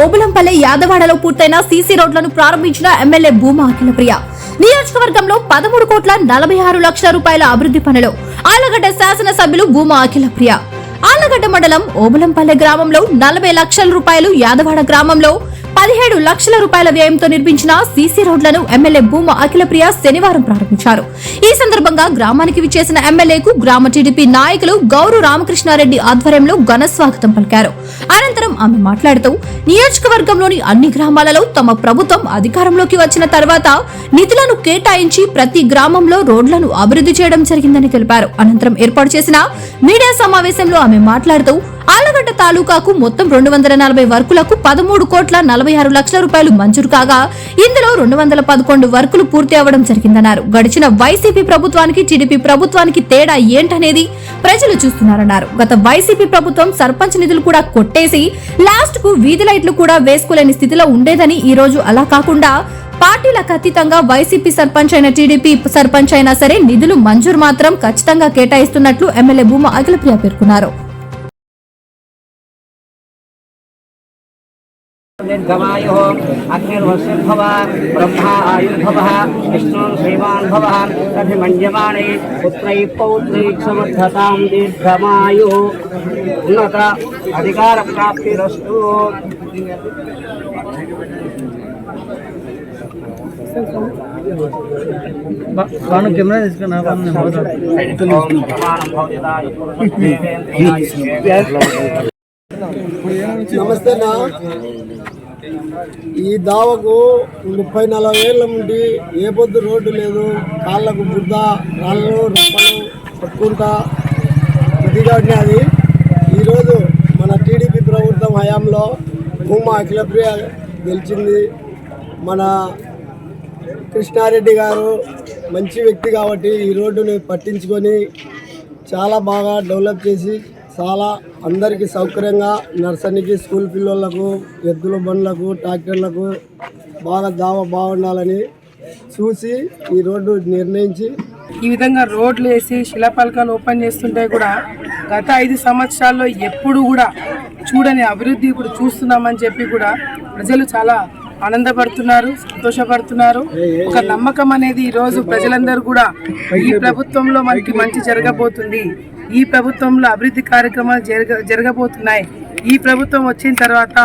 ఓబులంపల్లె యాదవాడలో పూర్తయిన సీసీ రోడ్లను ప్రారంభించిన ఎమ్మెల్యే భూమా అఖిలప్రియ. నియోజకవర్గంలో 13,46,00,000 రూపాయల అభివృద్ధి పనులు. ఆళ్లగడ్డ శాసనసభ్యులు భూమా అఖిలప్రియ. ఆళ్లగడ్డ మండలం ఓబులంపల్లె గ్రామంలో 40 లక్షల రూపాయలు, యాదవాడ గ్రామంలో 17 లక్షల రూపాయల వ్యయంతో నిర్మించిన సీసీ రోడ్లను ఎమ్మెల్యే భూమా అఖిలప్రియ శనివారం ప్రారంభించారు. ఈ సందర్భంగా గ్రామానికి విచ్చేసిన ఎమ్మెల్యేకు గ్రామ టీడీపీ నాయకులు గౌరు రామకృష్ణారెడ్డి ఆధ్వర్యంలో ఘన స్వాగతం పలికారు. అనంతరం ఆమె మాట్లాడుతూ నియోజకవర్గంలోని అన్ని గ్రామాలలో తమ ప్రభుత్వం అధికారంలోకి వచ్చిన తర్వాత నిధులను కేటాయించి ప్రతి గ్రామంలో రోడ్లను అభివృద్ధి చేయడం జరిగిందని తెలిపారు. అనంతరం ఏర్పాటు చేసిన మీడియా సమావేశంలో ఆమె మాట్లాడుతూ ఆళ్లగడ్డ తాలూకాకు మొత్తం 240 వర్కులకు 13,46,00,000 రూపాయలు మంజూరు కాగా ఇందులో 211 వర్కులు పూర్తి అవ్వడం జరిగిందన్నారు. గడిచిన వైసీపీ ప్రభుత్వానికి టీడీపీ ప్రభుత్వానికి తేడా ఏంటనేది ప్రజలు చూస్తున్నారన్నారు. గత వైసీపీ ప్రభుత్వం సర్పంచ్ నిధులు కూడా కొట్టేసి లాస్ట్ కు వీధి లైట్లు కూడా వేసుకోలేని స్థితిలో ఉండేదని, ఈ రోజు అలా కాకుండా పార్టీలకు అతీతంగా వైసీపీ సర్పంచ్ అయిన టీడీపీ సర్పంచ్ అయినా సరే నిధులు మంజూరు మాత్రం ఖచ్చితంగా కేటాయిస్తున్నట్లు ఎమ్మెల్యే భూమా అఖిలప్రియ పేర్కొన్నారు. నిర్గమాయో అగ్నిర్వశర్భవ బ్రహ్మా ఆయుర్భవ విష్ణు శ్రీమాన్ భవ అభిమన్యమానే పుత్రై పౌత్రై సమర్థతాం దీర్ఘమాయు ఉన్నత అధికార ప్రాప్తిరస్తు. కెమెరా తీసుకున్నా నమస్తే నా ఈ దావకు 30-40 ఏళ్ళ నుండి ఏ పొద్దు రోడ్డు లేదు. కాళ్ళకు బుద్ధ, రాళ్ళు, రప్పలు పట్టుకుంటా ఇదిగానే అది ఈరోజు మన టీడీపీ ప్రభుత్వం హయాంలో భూమా అఖిలప్రియ గెలిచింది. మన కృష్ణారెడ్డి గారు మంచి వ్యక్తి కాబట్టి ఈ రోడ్డుని పట్టించుకొని చాలా బాగా డెవలప్ చేసి చాలా అందరికీ సౌకర్యంగా నర్సరీకి, స్కూల్ పిల్లలకు, ఎద్దుల బండ్లకు, ట్రాక్టర్లకు బాగా బాగుండాలని చూసి ఈ రోడ్డు నిర్ణయించి ఈ విధంగా రోడ్లు వేసి శిలాఫలకాలు ఓపెన్ చేస్తుంటే కూడా గత 5 సంవత్సరాల్లో ఎప్పుడు కూడా చూడని అభివృద్ధి ఇప్పుడు చూస్తున్నామని చెప్పి కూడా ప్రజలు చాలా ఆనందపడుతున్నారు, సంతోషపడుతున్నారు. ఒక నమ్మకం అనేది ఈరోజు ప్రజలందరూ కూడా ఈ ప్రభుత్వంలో మనకి మంచి జరగబోతుంది, ఈ ప్రభుత్వంలో అభివృద్ధి కార్యక్రమాలు జరగబోతున్నాయి, ఈ ప్రభుత్వం వచ్చిన తర్వాత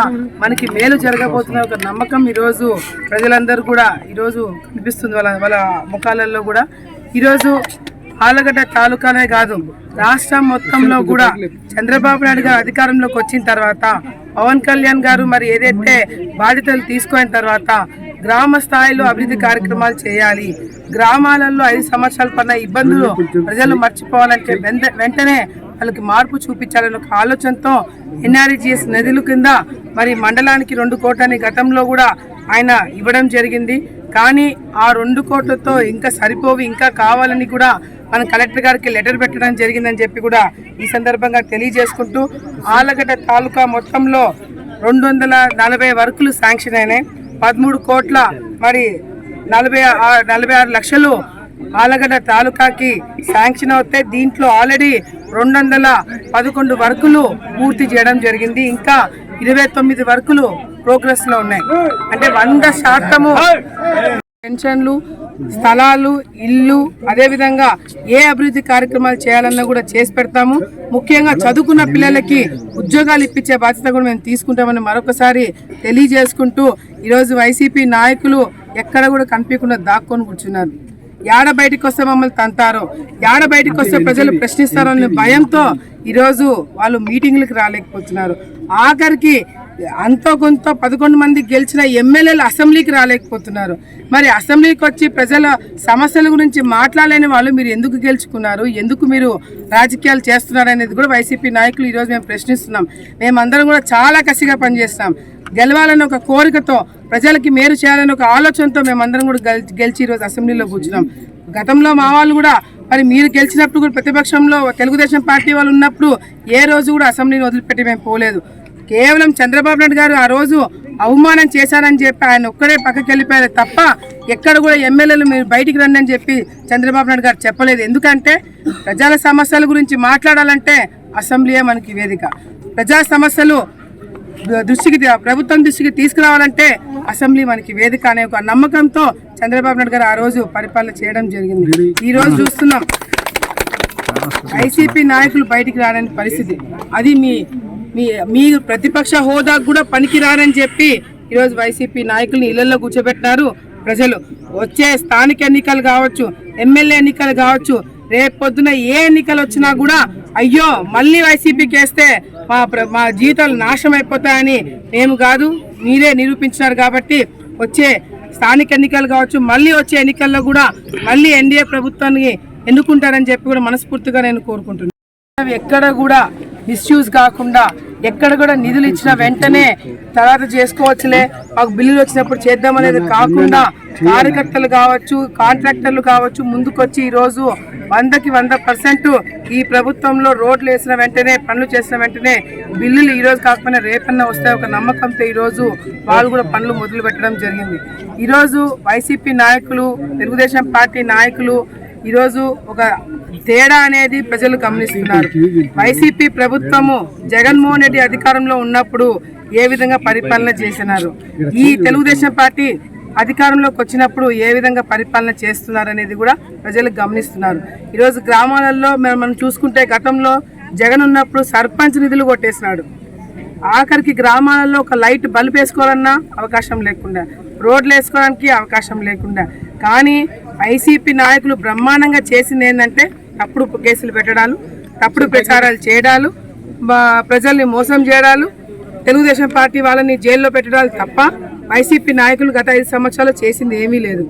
మనకి మేలు జరగబోతున్న ఒక నమ్మకం ఈరోజు ప్రజలందరూ కూడా ఈరోజు కనిపిస్తుంది వాళ్ళ ముఖాలలో కూడా. ఈరోజు ఆళ్లగడ్డ తాలూకానే కాదు రాష్ట్రం మొత్తంలో కూడా చంద్రబాబు నాయుడు గారు అధికారంలోకి వచ్చిన తర్వాత, పవన్ కళ్యాణ్ గారు మరి ఏదైతే బాధ్యతలు తీసుకున్న తర్వాత గ్రామ స్థాయిలో అభివృద్ధి కార్యక్రమాలు చేయాలి, గ్రామాలలో 5 సంవత్సరాల పడిన ఇబ్బందులు ప్రజలు మర్చిపోవాలంటే వెంటనే వాళ్ళకి మార్పు చూపించాలని ఒక ఆలోచనతో ఎన్ఆర్జీఎస్ నిధుల కింద మరి మండలానికి 2 కోట్లని గతంలో కూడా ఆయన ఇవ్వడం జరిగింది. కానీ ఆ 2 కోట్లతో ఇంకా సరిపోవి, ఇంకా కావాలని కూడా మన కలెక్టర్ గారికి లెటర్ పెట్టడం జరిగిందని చెప్పి కూడా ఈ సందర్భంగా తెలియజేసుకుంటూ, ఆళ్లగడ్డ తాలూకా మొత్తంలో 240 వర్కులు శాంక్షన్ అయినాయి. 13 కోట్ల మరి 46 లక్షలు ఆళ్లగడ్డ తాలూకాకి శాంక్షన్ అవుతాయి. దీంట్లో ఆల్రెడీ 211 వర్కులు పూర్తి చేయడం జరిగింది. ఇంకా 29 వర్కులు ప్రోగ్రెస్ లో ఉన్నాయి. అంటే 100% పెన్షన్లు, స్థలాలు, ఇల్లు, అదేవిధంగా ఏ అభివృద్ధి కార్యక్రమాలు చేయాలన్నా కూడా చేసి పెడతాము. ముఖ్యంగా చదువుకున్న పిల్లలకి ఉద్యోగాలు ఇప్పించే బాధ్యత కూడా మేము తీసుకుంటామని మరొకసారి తెలియజేసుకుంటూ, ఈరోజు వైసీపీ నాయకులు ఎక్కడ కూడా కనిపించకుండా దాక్కొని కూర్చున్నారు. యాడ బయటకు వస్తే మమ్మల్ని తంతారో, యాడ బయటకు వస్తే ప్రజలు ప్రశ్నిస్తారో అనే భయంతో ఈరోజు వాళ్ళు మీటింగ్లకు రాలేకపోతున్నారు. ఆఖరికి అంతో కొంత 11 మంది గెలిచిన ఎమ్మెల్యేలు అసెంబ్లీకి రాలేకపోతున్నారు. మరి అసెంబ్లీకి వచ్చి ప్రజల సమస్యల గురించి మాట్లాడలేని వాళ్ళు మీరు ఎందుకు గెలుచుకున్నారు, ఎందుకు మీరు రాజకీయాలు చేస్తున్నారు అనేది కూడా వైసీపీ నాయకులు ఈరోజు మేము ప్రశ్నిస్తున్నాం. మేమందరం కూడా చాలా కసిగా పనిచేస్తాం. గెలవాలని ఒక కోరికతో, ప్రజలకి మేలు చేయాలని ఒక ఆలోచనతో మేమందరం కూడా గెలిచి ఈరోజు అసెంబ్లీలో కూర్చున్నాం. గతంలో మా వాళ్ళు కూడా మరి మీరు గెలిచినప్పుడు కూడా ప్రతిపక్షంలో తెలుగుదేశం పార్టీ వాళ్ళు ఉన్నప్పుడు ఏ రోజు కూడా అసెంబ్లీని వదిలిపెట్టి మేము పోలేదు. కేవలం చంద్రబాబు నాయుడు గారు ఆ రోజు అవమానం చేశారని చెప్పి ఆయన ఒక్కడే పక్కకి వెళ్ళిపోయారు తప్ప ఎక్కడ కూడా ఎమ్మెల్యేలు మీరు బయటికి రండి అని చెప్పి చంద్రబాబు నాయుడు గారు చెప్పలేదు. ఎందుకంటే ప్రజల సమస్యల గురించి మాట్లాడాలంటే అసెంబ్లీయే మనకి వేదిక. ప్రజా సమస్యలు ప్రభుత్వం దృష్టికి తీసుకురావాలంటే అసెంబ్లీ మనకి వేదిక అనే ఒక నమ్మకంతో చంద్రబాబు నాయుడు గారు ఆ రోజు పరిపాలన చేయడం జరిగింది. ఈ రోజు చూస్తున్నాం వైసీపీ నాయకులు బయటికి రాని పరిస్థితి. అది మీ ప్రతిపక్ష హోదా కూడా పనికి రారని చెప్పి ఈరోజు వైసీపీ నాయకుల్ని ఇళ్లలో కూర్చోబెట్టినారు ప్రజలు. వచ్చే స్థానిక ఎన్నికలు కావచ్చు, ఎమ్మెల్యే ఎన్నికలు కావచ్చు, రేపు పొద్దున ఏ ఎన్నికలు వచ్చినా కూడా అయ్యో మళ్ళీ వైసీపీకి వేస్తే మా జీవితాలు నాశనం అయిపోతాయని మేము కాదు మీరే నిరూపించినారు. కాబట్టి వచ్చే స్థానిక ఎన్నికలు కావచ్చు, మళ్ళీ వచ్చే ఎన్నికల్లో కూడా మళ్ళీ ఎన్డీఏ ప్రభుత్వాన్ని ఎన్నుకుంటారని చెప్పి కూడా మనస్ఫూర్తిగా నేను కోరుకుంటున్నాను. ఎక్కడ కూడా మిస్యూజ్ కాకుండా, ఎక్కడ కూడా నిధులు ఇచ్చిన వెంటనే తర్వాత చేసుకోవచ్చులే, మాకు బిల్లులు వచ్చినప్పుడు చేద్దామనేది కాకుండా కార్యకర్తలు కావచ్చు, కాంట్రాక్టర్లు కావచ్చు ముందుకొచ్చి ఈరోజు 100% ఈ ప్రభుత్వంలో రోడ్లు వేసిన వెంటనే, పనులు చేసిన వెంటనే బిల్లులు ఈరోజు కాకపోయినా రేపన్నా వస్తాయి ఒక నమ్మకంతో ఈరోజు వాళ్ళు కూడా పనులు మొదలు పెట్టడం జరిగింది. ఈరోజు వైసీపీ నాయకులు, తెలుగుదేశం పార్టీ నాయకులు ఈరోజు ఒక తేడా అనేది ప్రజలు గమనిస్తున్నారు. వైసీపీ ప్రభుత్వము జగన్మోహన్ రెడ్డి అధికారంలో ఉన్నప్పుడు ఏ విధంగా పరిపాలన చేసినారు, ఈ తెలుగుదేశం పార్టీ అధికారంలోకి వచ్చినప్పుడు ఏ విధంగా పరిపాలన చేస్తున్నారు అనేది కూడా ప్రజలు గమనిస్తున్నారు. ఈరోజు గ్రామాలలో మనం చూసుకుంటే గతంలో జగన్ ఉన్నప్పుడు సర్పంచ్ నిధులు కొట్టేసినాడు. ఆఖరికి గ్రామాలలో ఒక లైట్ బల్బ్ వేసుకోవాలన్నా అవకాశం లేకుండా, రోడ్లు వేసుకోవడానికి అవకాశం లేకుండా. కానీ వైసీపీ నాయకులు బ్రహ్మాండంగా చేసింది ఏంటంటే తప్పుడు కేసులు పెట్టడాలు, తప్పుడు ప్రచారాలు చేయడాలు, ప్రజల్ని మోసం చేయడాలు, తెలుగుదేశం పార్టీ వాళ్ళని జైల్లో పెట్టడాలు తప్ప వైసీపీ నాయకులు గత 5 సంవత్సరాలు చేసింది ఏమీ లేదు.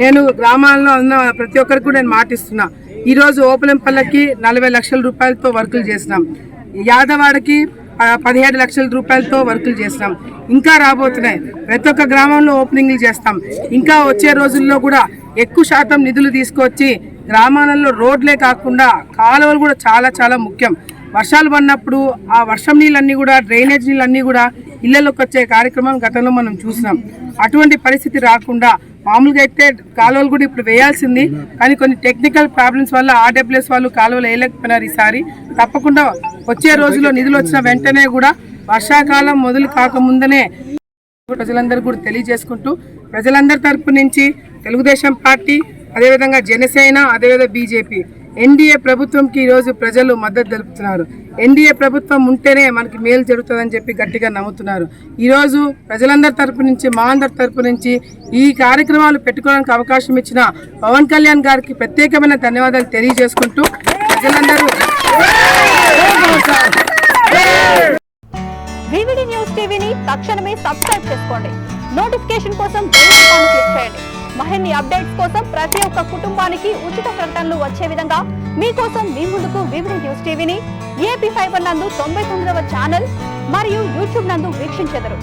నేను గ్రామాల్లో ఉన్న ప్రతి ఒక్కరికి కూడా నేను మాటిస్తున్నా. ఈరోజు ఓపులంపల్లకి 40 లక్షల రూపాయలతో వర్కులు చేసినాం, యాదవాడకి 17 లక్షల రూపాయలతో వర్కులు చేసినాం, ఇంకా రాబోతున్నాయి. ప్రతి ఒక్క గ్రామంలో ఓపెనింగ్లు చేస్తాం. ఇంకా వచ్చే రోజుల్లో కూడా ఎక్కువ శాతం నిధులు తీసుకొచ్చి గ్రామాలలో రోడ్లే కాకుండా కాలువలు కూడా చాలా చాలా ముఖ్యం. వర్షాలు పడినప్పుడు ఆ వర్షం నీళ్ళన్నీ కూడా, డ్రైనేజ్ నీళ్ళన్నీ కూడా ఇళ్లలోకి వచ్చే కార్యక్రమం గతంలో మనం చూసినాం. అటువంటి పరిస్థితి రాకుండా మామూలుగా అయితే కాలువలు కూడా ఇప్పుడు వేయాల్సింది, కానీ కొన్ని టెక్నికల్ ప్రాబ్లమ్స్ వల్ల ఆర్డబ్ల్యూఎస్ వాళ్ళు కాలువలు వేయలేకపోయినారు. ఈసారి తప్పకుండా వచ్చే రోజుల్లో నిధులు వచ్చిన వెంటనే కూడా వర్షాకాలం మొదలు కాకముందనే ప్రజలందరూ కూడా తెలియజేసుకుంటూ, ప్రజలందరి తరపు నుంచి తెలుగుదేశం పార్టీ, అదేవిధంగా జనసేన, అదేవిధంగా బీజేపీ, ఎన్డీఏ ప్రభుత్వంకి ఈరోజు ప్రజలు మద్దతు తెలుపుతున్నారు. ఎన్డీఏ ప్రభుత్వం ఉంటేనే మనకి మేలు జరుగుతుందని చెప్పి గట్టిగా నమ్ముతున్నారు. ఈరోజు ప్రజలందరి తరపు నుంచి, మా అందరి తరపు నుంచి ఈ కార్యక్రమాలు పెట్టుకోవడానికి అవకాశం ఇచ్చిన పవన్ కళ్యాణ్ గారికి ప్రత్యేకమైన ధన్యవాదాలు తెలియజేసుకుంటూ ప్రజలందరూ వివిడి న్యూస్ టీవీని తక్షణమే సబ్స్క్రైబ్ చేసుకోండి. నోటిఫికేషన్ కోసం బెల్ ఐకాన్ క్లిక్ చేయండి. మరిన్ని అప్డేట్స్ కోసం ప్రతి ఒక్క కుటుంబానికి ఉచిత ప్రకటనలు వచ్చే విధంగా మీకోసం మీ ముందుకు వివిడి న్యూస్ టీవీని AP5 నందు 99వ ఛానల్ మరియు యూట్యూబ్ నందు వీక్షించెదరు.